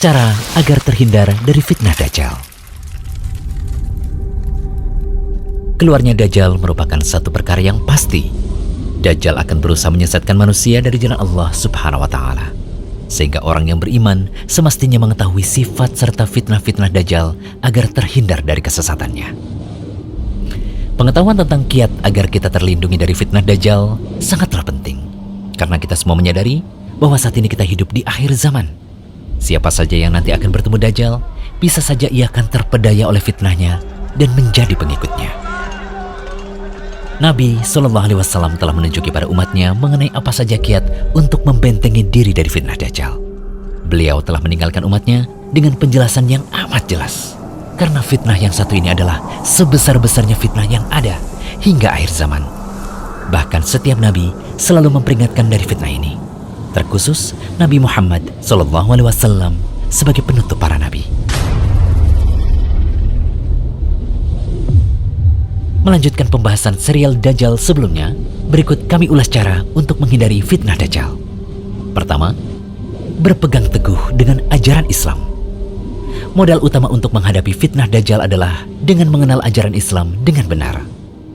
Cara agar terhindar dari fitnah Dajjal. Keluarnya Dajjal merupakan satu perkara yang pasti. Dajjal akan berusaha menyesatkan manusia dari jalan Allah Subhanahu wa Ta'ala, sehingga orang yang beriman semestinya mengetahui sifat serta fitnah-fitnah Dajjal agar terhindar dari kesesatannya. Pengetahuan tentang kiat agar kita terlindungi dari fitnah Dajjal sangatlah penting, karena kita semua menyadari bahwa saat ini kita hidup di akhir zaman. Siapa saja yang nanti akan bertemu Dajjal, bisa saja ia akan terpedaya oleh fitnahnya dan menjadi pengikutnya. Nabi SAW telah menunjuki pada umatnya mengenai apa saja kiat untuk membentengi diri dari fitnah Dajjal. Beliau telah meninggalkan umatnya dengan penjelasan yang amat jelas. Karena fitnah yang satu ini adalah sebesar-besarnya fitnah yang ada hingga akhir zaman. Bahkan setiap Nabi selalu memperingatkan dari fitnah ini. Terkhusus Nabi Muhammad SAW sebagai penutup para nabi. Melanjutkan pembahasan serial Dajjal sebelumnya, berikut kami ulas cara untuk menghindari fitnah Dajjal. Pertama, berpegang teguh dengan ajaran Islam. Modal utama untuk menghadapi fitnah Dajjal adalah dengan mengenal ajaran Islam dengan benar,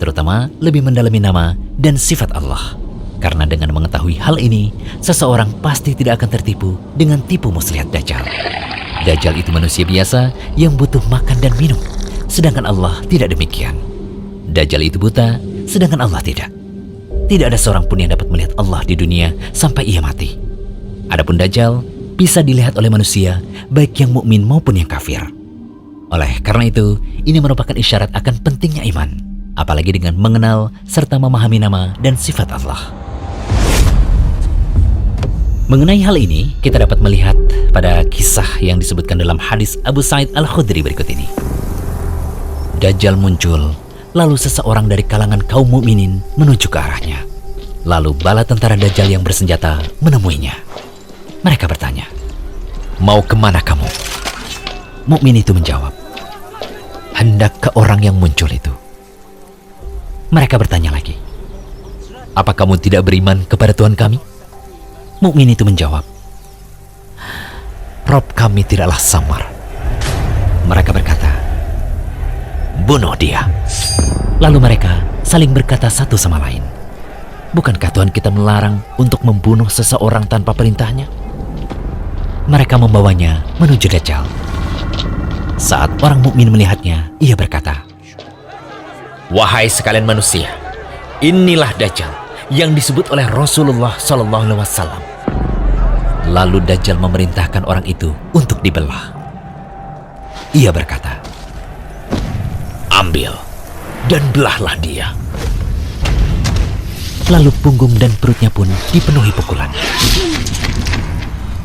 terutama lebih mendalami nama dan sifat Allah. Karena dengan mengetahui hal ini, seseorang pasti tidak akan tertipu dengan tipu muslihat Dajjal. Dajjal itu manusia biasa yang butuh makan dan minum, sedangkan Allah tidak demikian. Dajjal itu buta, sedangkan Allah tidak. Tidak ada seorang pun yang dapat melihat Allah di dunia sampai ia mati. Adapun Dajjal bisa dilihat oleh manusia, baik yang mukmin maupun yang kafir. Oleh karena itu, ini merupakan isyarat akan pentingnya iman, apalagi dengan mengenal serta memahami nama dan sifat Allah. Mengenai hal ini, kita dapat melihat pada kisah yang disebutkan dalam hadis Abu Sa'id Al-Khudri berikut ini. Dajjal muncul, lalu seseorang dari kalangan kaum mukminin menuju ke arahnya. Lalu bala tentara Dajjal yang bersenjata menemuinya. Mereka bertanya, "Mau kemana kamu?" Mukmin itu menjawab, "Hendak ke orang yang muncul itu." Mereka bertanya lagi, "Apa kamu tidak beriman kepada Tuhan kami?" Mukmin itu menjawab, "Rob kami tidaklah samar." Mereka berkata, "Bunuh dia." Lalu mereka saling berkata satu sama lain, "Bukankah Tuhan kita melarang untuk membunuh seseorang tanpa perintahnya?" Mereka membawanya menuju Dajjal. Saat orang mukmin melihatnya, ia berkata, "Wahai sekalian manusia, inilah Dajjal yang disebut oleh Rasulullah SAW. Lalu Dajjal memerintahkan orang itu untuk dibelah. Ia berkata, "Ambil dan belahlah dia." Lalu punggung dan perutnya pun dipenuhi pukulan.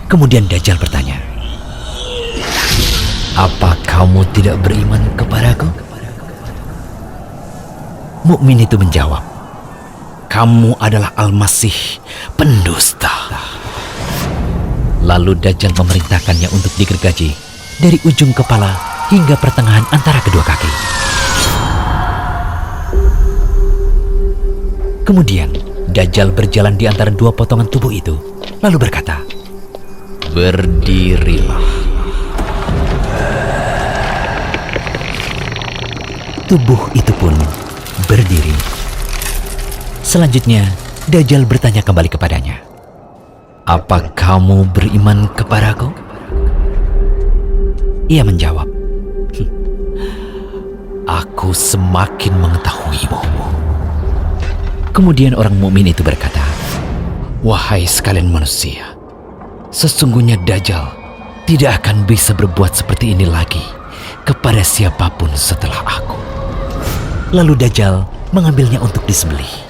Kemudian Dajjal bertanya, "Apa kamu tidak beriman kepadaku?" Mukmin itu menjawab, "Kamu adalah Al-Masih, pendusta." Lalu Dajjal memerintahkannya untuk digergaji dari ujung kepala hingga pertengahan antara kedua kaki. Kemudian Dajjal berjalan di antara dua potongan tubuh itu, lalu berkata, "Berdirilah." Tubuh itu pun berdiri. Selanjutnya, Dajjal bertanya kembali kepadanya, "Apa kamu beriman kepadaku?" Ia menjawab, "Aku semakin mengetahuimu." Kemudian orang mukmin itu berkata, "Wahai sekalian manusia, sesungguhnya Dajjal tidak akan bisa berbuat seperti ini lagi kepada siapapun setelah aku." Lalu Dajjal mengambilnya untuk disembelih.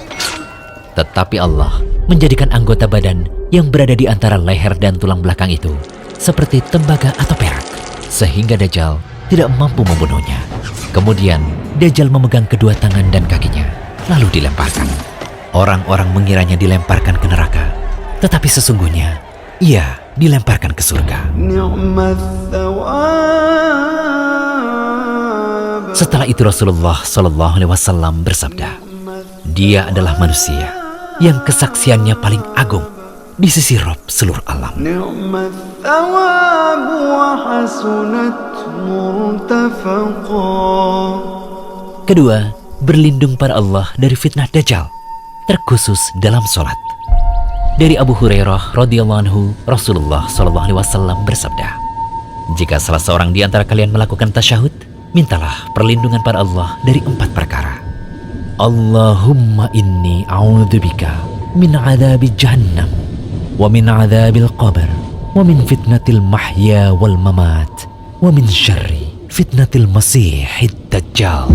Tetapi Allah menjadikan anggota badan yang berada di antara leher dan tulang belakang itu seperti tembaga atau perak, sehingga Dajjal tidak mampu membunuhnya. Kemudian Dajjal memegang kedua tangan dan kakinya, lalu dilemparkan. Orang-orang mengiranya dilemparkan ke neraka, tetapi sesungguhnya ia dilemparkan ke surga. Setelah itu Rasulullah SAW bersabda, "Dia adalah manusia yang kesaksiannya paling agung di sisi Rabb seluruh alam." حسنت مرتفقا. Kedua, berlindung pada Allah dari fitnah Dajjal, terkhusus dalam sholat. Dari Abu Hurairah radhiyallahu anhu, Rasulullah SAW bersabda, jika salah seorang di antara kalian melakukan tasyahud, mintalah perlindungan pada Allah dari 4 perkara. Allahumma inni a'udzubika min adzabi jahannam wa min adzabil qabr wa min fitnatil mahya wal mamat wa min syarri fitnatil masihid dajjal.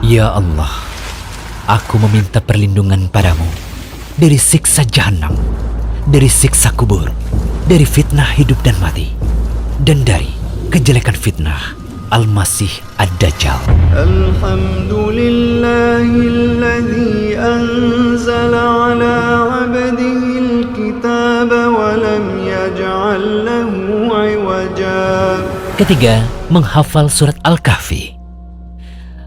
Ya Allah, aku meminta perlindungan padamu dari siksa jahanam, dari siksa kubur, dari fitnah hidup dan mati, dan dari kejelekan fitnah Al-Masih Ad-Dajjal. Alhamdulillahilladzi anzala ala abdihil kitab wa lam yaj'al lahu 'iwaja. Ketiga, menghafal surat Al-Kahfi.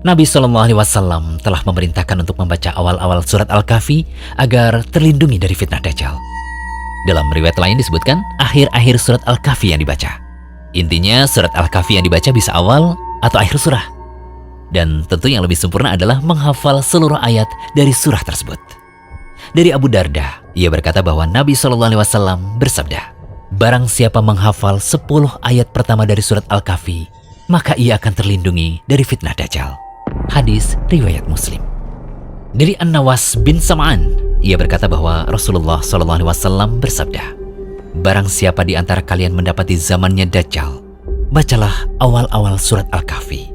Nabi SAW telah memerintahkan untuk membaca awal-awal surat Al-Kahfi agar terlindungi dari fitnah Dajjal. Dalam riwayat lain disebutkan akhir-akhir surat Al-Kahfi yang dibaca. Intinya surat Al-Kahfi yang dibaca bisa awal atau akhir surah. Dan tentu yang lebih sempurna adalah menghafal seluruh ayat dari surah tersebut. Dari Abu Darda, ia berkata bahwa Nabi SAW bersabda, barang siapa menghafal 10 ayat pertama dari surat Al-Kahfi, maka ia akan terlindungi dari fitnah Dajjal. Hadis riwayat Muslim. Dari An-Nawas bin Sam'an, ia berkata bahwa Rasulullah SAW bersabda, barang siapa di antara kalian mendapati zamannya Dajjal, bacalah awal-awal surat Al-Kahfi.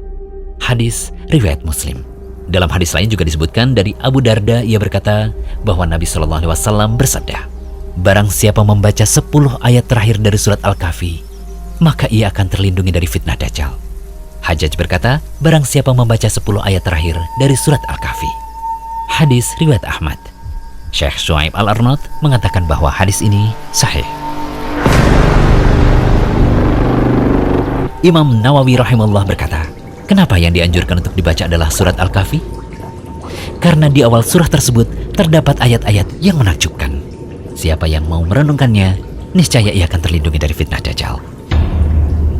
Hadis riwayat Muslim. Dalam hadis lain juga disebutkan dari Abu Darda, ia berkata bahwa Nabi SAW bersabda, barang siapa membaca 10 ayat terakhir dari surat Al-Kahfi, maka ia akan terlindungi dari fitnah Dajjal. Hajjaj berkata, barang siapa membaca 10 ayat terakhir dari surat Al-Kahfi. Hadis riwayat Ahmad. Syekh Shu'aib Al-Arnaud mengatakan bahwa hadis ini sahih. Imam Nawawi rahimahullah berkata, kenapa yang dianjurkan untuk dibaca adalah surat Al-Kahfi? Karena di awal surah tersebut terdapat ayat-ayat yang menakjubkan. Siapa yang mau merenungkannya, niscaya ia akan terlindungi dari fitnah Dajjal.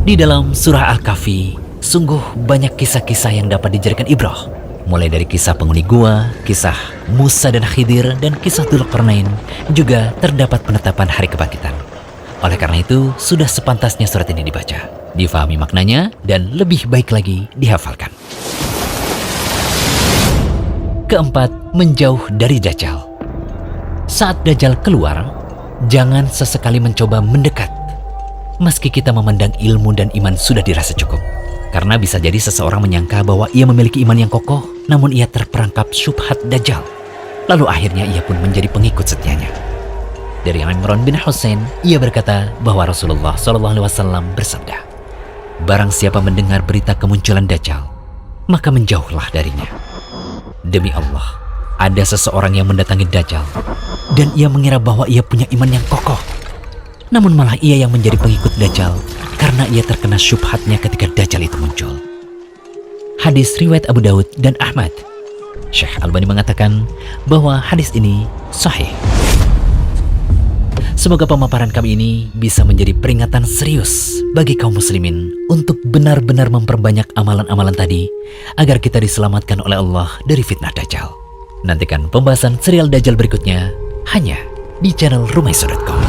Di dalam surah Al-Kahfi, sungguh banyak kisah-kisah yang dapat dijadikan ibrah. Mulai dari kisah penghuni gua, kisah Musa dan Khidir, dan kisah Dzulqarnain, juga terdapat penetapan hari kebangkitan. Oleh karena itu, sudah sepantasnya surat ini dibaca, difahami maknanya, dan lebih baik lagi dihafalkan. Keempat, menjauh dari Dajjal. Saat Dajjal keluar, jangan sesekali mencoba mendekat, meski kita memandang ilmu dan iman sudah dirasa cukup. Karena bisa jadi seseorang menyangka bahwa ia memiliki iman yang kokoh, namun ia terperangkap syubhat Dajjal. Lalu akhirnya ia pun menjadi pengikut setianya. Dari Imran bin Husain, ia berkata bahwa Rasulullah SAW bersabda, barang siapa mendengar berita kemunculan Dajjal, maka menjauhlah darinya. Demi Allah, ada seseorang yang mendatangi Dajjal, dan ia mengira bahwa ia punya iman yang kokoh. Namun malah ia yang menjadi pengikut Dajjal, karena ia terkena syubhatnya ketika Dajjal itu muncul. Hadis riwayat Abu Daud dan Ahmad. Syekh Albani mengatakan bahwa hadis ini sahih. Semoga pemaparan kami ini bisa menjadi peringatan serius bagi kaum muslimin untuk benar-benar memperbanyak amalan-amalan tadi agar kita diselamatkan oleh Allah dari fitnah Dajjal. Nantikan pembahasan serial Dajjal berikutnya hanya di channel Rumaiso.com.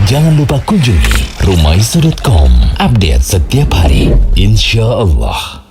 Jangan lupa kunjungi Rumaiso.com, update setiap hari, insya Allah.